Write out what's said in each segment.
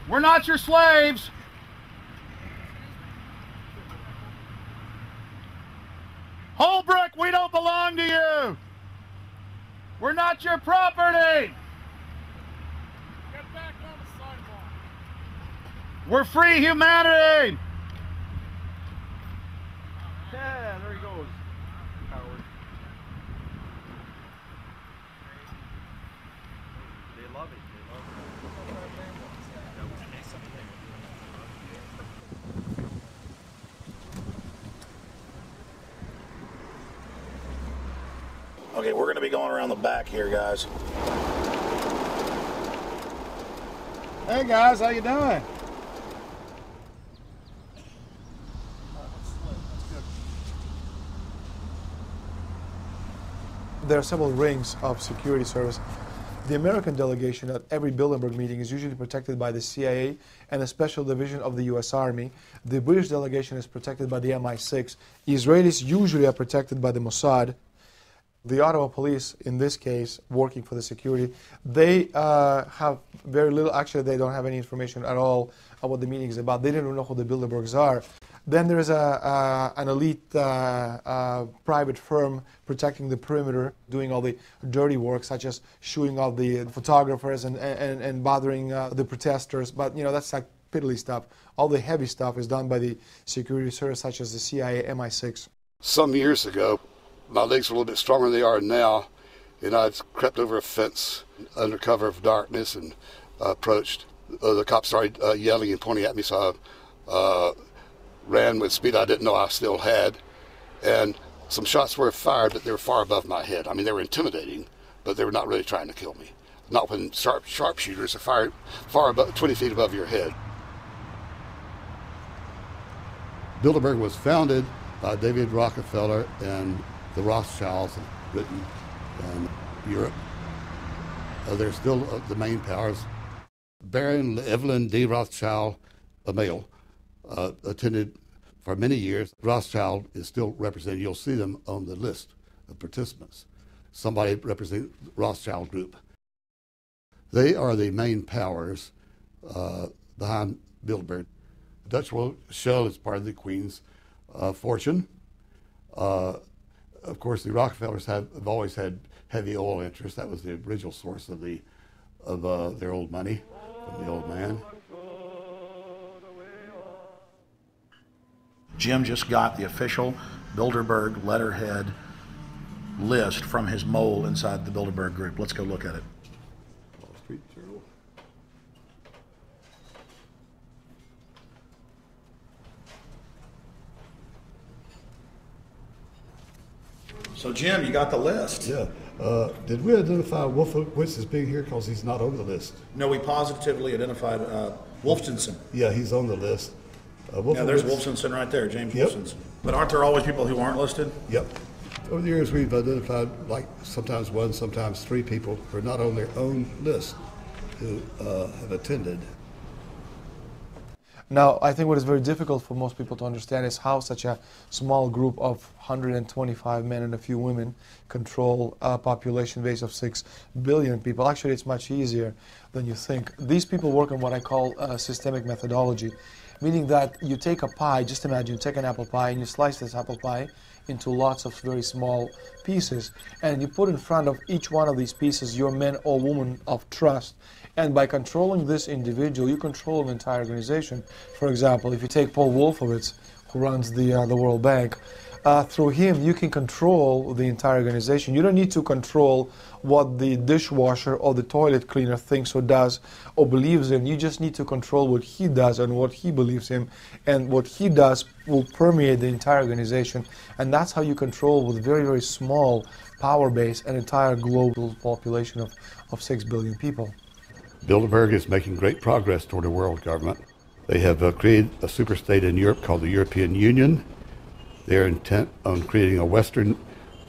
We're not your slaves. Holbrook, we don't belong to you. We're not your property. Get back on the sidewalk. We're free humanity. Yeah, there he goes. Howard. They love it. Okay, we're going to be going around the back here, guys. Hey guys, how you doing? There are several rings of security service. The American delegation at every Bilderberg meeting is usually protected by the CIA and a special division of the US Army. The British delegation is protected by the MI6. Israelis usually are protected by the Mossad. The Ottawa police, in this case, working for the security, they have very little, actually they don't have any information at all on what the meeting is about. They don't even know who the Bilderbergs are. Then there's an elite private firm protecting the perimeter, doing all the dirty work, such as shooing off the photographers and bothering the protesters. But, you know, that's like piddly stuff. All the heavy stuff is done by the security service, such as the CIA, MI6. Some years ago, my legs were a little bit stronger than they are now, and I'd crept over a fence under cover of darkness and approached. The cops started yelling and pointing at me, so I ran with speed I didn't know I still had, and some shots were fired, but they were far above my head. I mean, they were intimidating, but they were not really trying to kill me. Not when sharpshooters are fired far above, 20 feet above your head. Bilderberg was founded by David Rockefeller and the Rothschilds of Britain and Europe. They're still the main powers. Baron Evelyn D. Rothschild, a male, attended for many years. Rothschild is still represented. You'll see them on the list of participants. Somebody representing the Rothschild group. They are the main powers behind Bilderberg. The Dutch world shell is part of the Queen's fortune. Of course, the Rockefellers have always had heavy oil interests. That was the original source of their old money from the old man. Jim just got the official Bilderberg letterhead list from his mole inside the Bilderberg group. Let's go look at it. Wall Street Journal. So Jim, you got the list. Yeah. Did we identify Wolfowitz as being here because he's not on the list? No, we positively identified Wolfenson. Yeah, he's on the list. Yeah, there's Wolfenson right there, James Yep. Wolfenson. But aren't there always people who aren't listed? Yep. Over the years, we've identified like sometimes one, sometimes three people who are not on their own list who have attended. Now, I think what is very difficult for most people to understand is how such a small group of 125 men and a few women control a population base of 6 billion people. Actually, it's much easier than you think. These people work on what I call systemic methodology, meaning that you take a pie, just imagine you take an apple pie and you slice this apple pie into lots of very small pieces, and you put in front of each one of these pieces your men or women of trust. And by controlling this individual, you control an entire organization. For example, if you take Paul Wolfowitz, who runs the World Bank, through him you can control the entire organization. You don't need to control what the dishwasher or the toilet cleaner thinks or does or believes in. You just need to control what he does and what he believes in. And what he does will permeate the entire organization. And that's how you control, with very, very small power base, an entire global population of 6 billion people. Bilderberg is making great progress toward a world government. They have created a superstate in Europe called the European Union. They're intent on creating a Western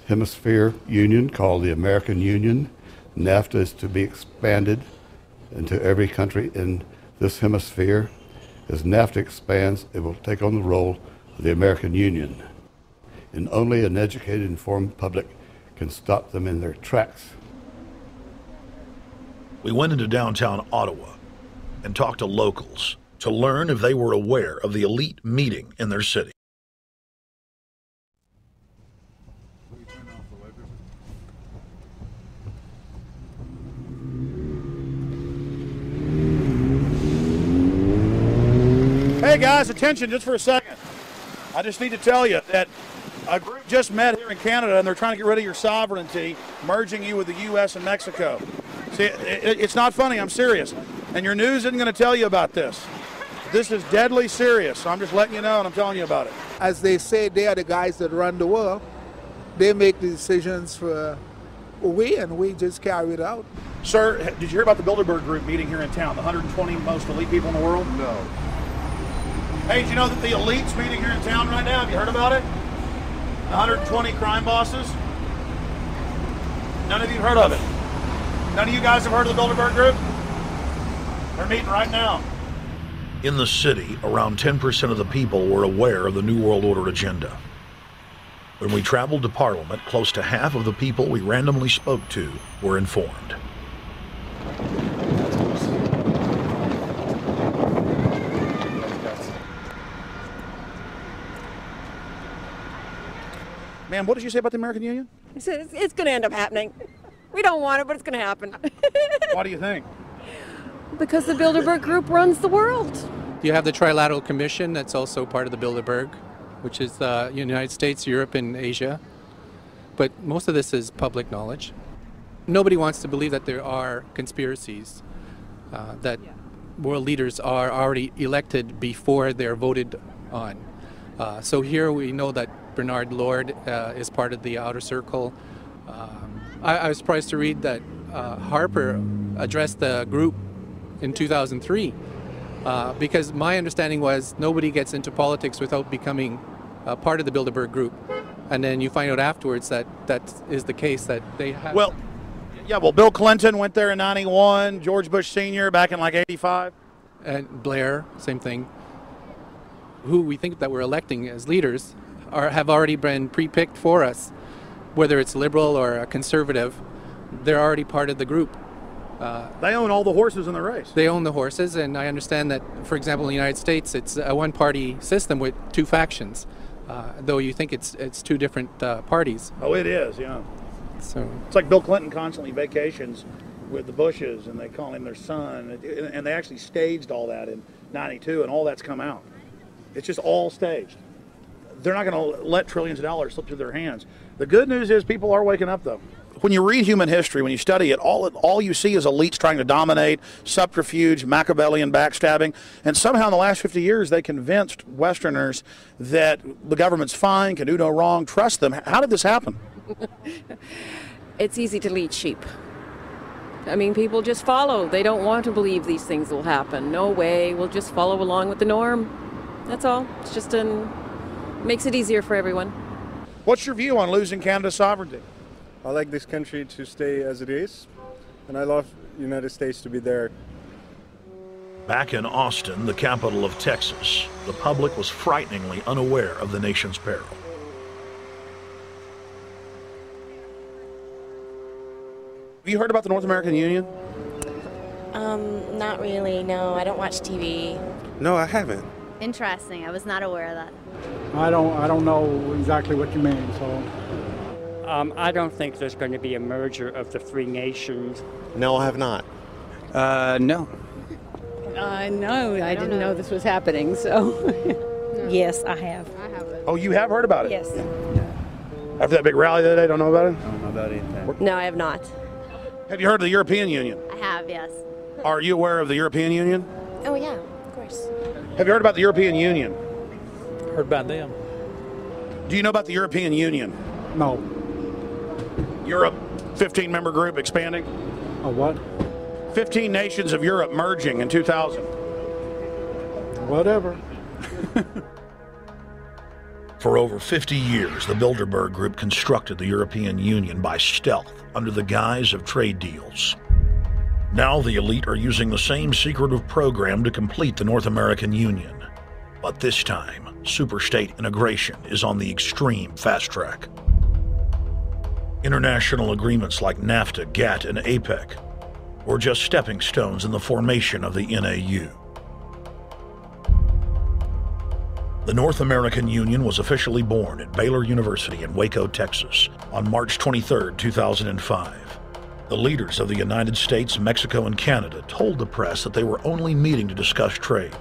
Hemisphere Union called the American Union. NAFTA is to be expanded into every country in this hemisphere. As NAFTA expands, it will take on the role of the American Union. And only an educated, informed public can stop them in their tracks. We went into downtown Ottawa, and talk to locals to learn if they were aware of the elite meeting in their city. Hey guys, attention just for a second. I just need to tell you that a group just met here in Canada and they're trying to get rid of your sovereignty, merging you with the U.S. and Mexico. See, it's not funny, I'm serious. And your news isn't going to tell you about this. This is deadly serious, so I'm just letting you know and I'm telling you about it. As they say, they are the guys that run the world. They make the decisions for and we just carry it out. Sir, did you hear about the Bilderberg Group meeting here in town, the 120 most elite people in the world? No. Hey, did you know that the elite's meeting here in town right now? Have you heard about it? 120 crime bosses? None of you heard of it? None of you guys have heard of the Bilderberg Group? They're meeting right now. In the city, around 10% of the people were aware of the New World Order agenda. When we traveled to Parliament, close to half of the people we randomly spoke to were informed. Ma'am, what did you say about the American Union? It's going to end up happening. We don't want it, but it's going to happen. Why do you think? Because the Bilderberg Group runs the world. You have the Trilateral Commission that's also part of the Bilderberg, which is the United States, Europe, and Asia. But most of this is public knowledge. Nobody wants to believe that there are conspiracies, that world leaders are already elected before they're voted on. So here we know that Bernard Lord is part of the outer circle. I was surprised to read that Harper addressed the group in 2003 because my understanding was nobody gets into politics without becoming part of the Bilderberg Group. And then you find out afterwards that that is the case, that they have... Well, Bill Clinton went there in 91, George Bush Sr. back in like 85. And Blair, same thing. Who we think that we're electing as leaders have already been pre-picked for us. Whether it's liberal or a conservative, they're already part of the group. They own all the horses in the race. They own the horses, and I understand that, for example, in the United States, it's a one-party system with two factions, though you think it's two different parties. Oh, it is, yeah. So it's like Bill Clinton constantly vacations with the Bushes, and they call him their son, and they actually staged all that in '92, and all that's come out. It's just all staged. They're not going to let trillions of dollars slip through their hands. The good news is people are waking up, though. When you read human history, when you study it, all you see is elites trying to dominate, subterfuge, Machiavellian backstabbing, and somehow in the last 50 years they convinced Westerners that the government's fine, can do no wrong, trust them. How did this happen? It's easy to lead sheep. I mean, people just follow. They don't want to believe these things will happen. No way, we'll just follow along with the norm. That's all. It's just makes it easier for everyone. What's your view on losing Canada's sovereignty? I like this country to stay as it is, and I love the United States to be there. Back in Austin, the capital of Texas, the public was frighteningly unaware of the nation's peril. Have you heard about the North American Union? Not really, no. I don't watch TV. No, I haven't. Interesting. I was not aware of that. I don't know exactly what you mean, so... I don't think there's going to be a merger of the three nations. No, I have not. No. No, I didn't know this was happening, so... No. Yes, I have. I haven't. Oh, you have heard about it? Yes. After that big rally the other day, don't know about it? I don't know about anything. No, I have not. Have you heard of the European Union? I have, yes. Are you aware of the European Union? Oh, yeah, of course. Have you heard about the European Union? Heard about them. Do you know about the European Union? No. Europe, 15-member group expanding? A what? 15 nations of Europe merging in 2000. Whatever. For over 50 years, the Bilderberg Group constructed the European Union by stealth under the guise of trade deals. Now the elite are using the same secretive program to complete the North American Union. But this time, superstate integration is on the extreme fast track. International agreements like NAFTA, GATT, and APEC were just stepping stones in the formation of the NAU. The North American Union was officially born at Baylor University in Waco, Texas, on March 23, 2005. The leaders of the United States, Mexico, and Canada told the press that they were only meeting to discuss trade.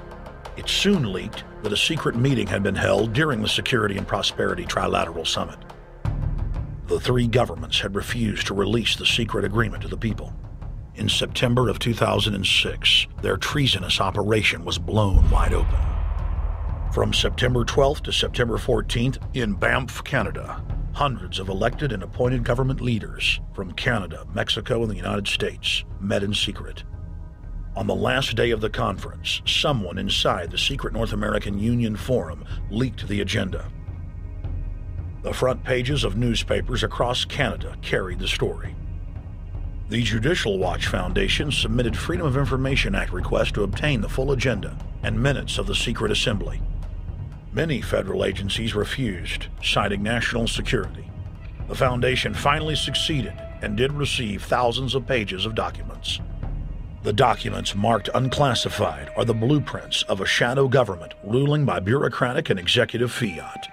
It soon leaked that a secret meeting had been held during the Security and Prosperity Trilateral Summit. The three governments had refused to release the secret agreement to the people. In September of 2006, their treasonous operation was blown wide open. From September 12th to September 14th, in Banff, Canada, hundreds of elected and appointed government leaders from Canada, Mexico, and the United States met in secret. On the last day of the conference, someone inside the secret North American Union Forum leaked the agenda. The front pages of newspapers across Canada carried the story. The Judicial Watch Foundation submitted Freedom of Information Act requests to obtain the full agenda and minutes of the secret assembly. Many federal agencies refused, citing national security. The foundation finally succeeded and did receive thousands of pages of documents. The documents marked unclassified are the blueprints of a shadow government ruling by bureaucratic and executive fiat.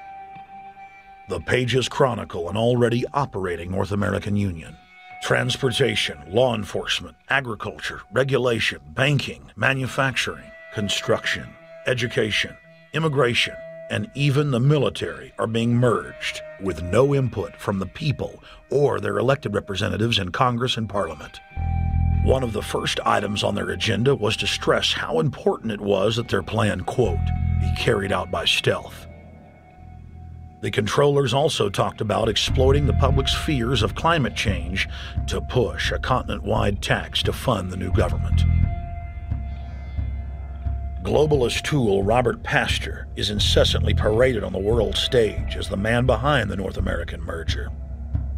The pages chronicle an already operating North American Union. Transportation, law enforcement, agriculture, regulation, banking, manufacturing, construction, education, immigration, and even the military are being merged with no input from the people or their elected representatives in Congress and Parliament. One of the first items on their agenda was to stress how important it was that their plan, quote, be carried out by stealth. The controllers also talked about exploiting the public's fears of climate change to push a continent-wide tax to fund the new government. Globalist tool Robert Pastor is incessantly paraded on the world stage as the man behind the North American merger.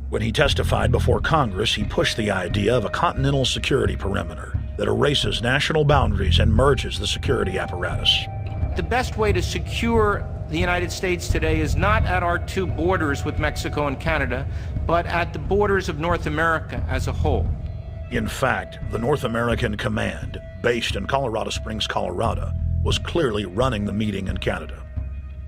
When he testified before Congress, he pushed the idea of a continental security perimeter that erases national boundaries and merges the security apparatus. The best way to secure the United States today is not at our two borders with Mexico and Canada, but at the borders of North America as a whole. In fact, the North American Command, based in Colorado Springs, Colorado, was clearly running the meeting in Canada.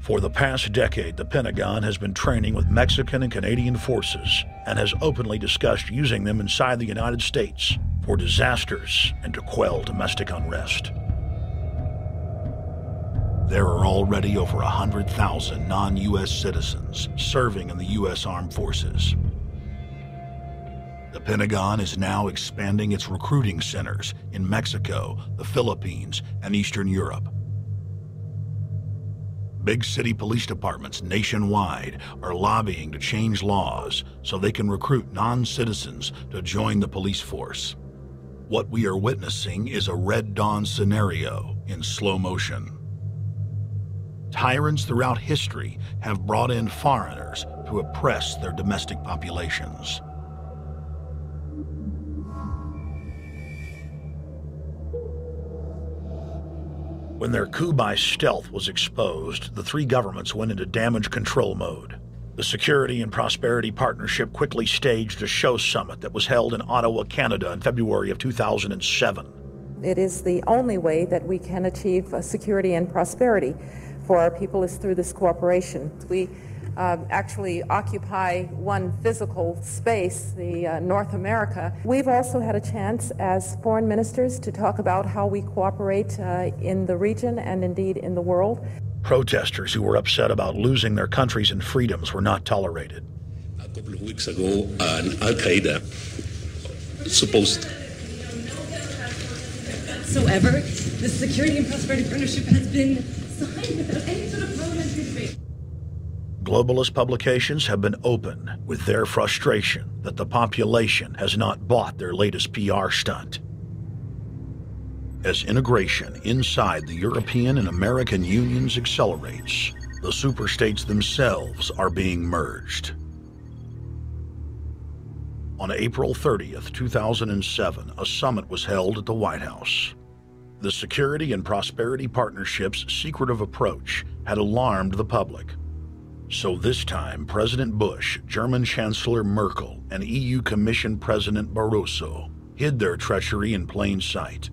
For the past decade, the Pentagon has been training with Mexican and Canadian forces and has openly discussed using them inside the United States for disasters and to quell domestic unrest. There are already over 100,000 non-U.S. citizens serving in the U.S. Armed Forces. The Pentagon is now expanding its recruiting centers in Mexico, the Philippines, and Eastern Europe. Big city police departments nationwide are lobbying to change laws so they can recruit non-citizens to join the police force. What we are witnessing is a Red Dawn scenario in slow motion. Tyrants throughout history have brought in foreigners to oppress their domestic populations. When their coup by stealth was exposed, the three governments went into damage control mode. The Security and Prosperity Partnership quickly staged a show summit that was held in Ottawa, Canada in February of 2007. It is the only way that we can achieve security and prosperity for our people is through this cooperation. We actually occupy one physical space, the North America. We've also had a chance as foreign ministers to talk about how we cooperate in the region and indeed in the world. Protesters who were upset about losing their countries and freedoms were not tolerated. A couple of weeks ago, an Al-Qaeda supposed. Whatsoever, the Security and Prosperity Partnership has been signed without any sort of parliamentary debate. Globalist publications have been open with their frustration that the population has not bought their latest PR stunt. As integration inside the European and American unions accelerates, the superstates themselves are being merged. On April 30th, 2007, a summit was held at the White House. The Security and Prosperity Partnership's secretive approach had alarmed the public. So this time, President Bush, German Chancellor Merkel, and EU Commission President Barroso hid their treachery in plain sight.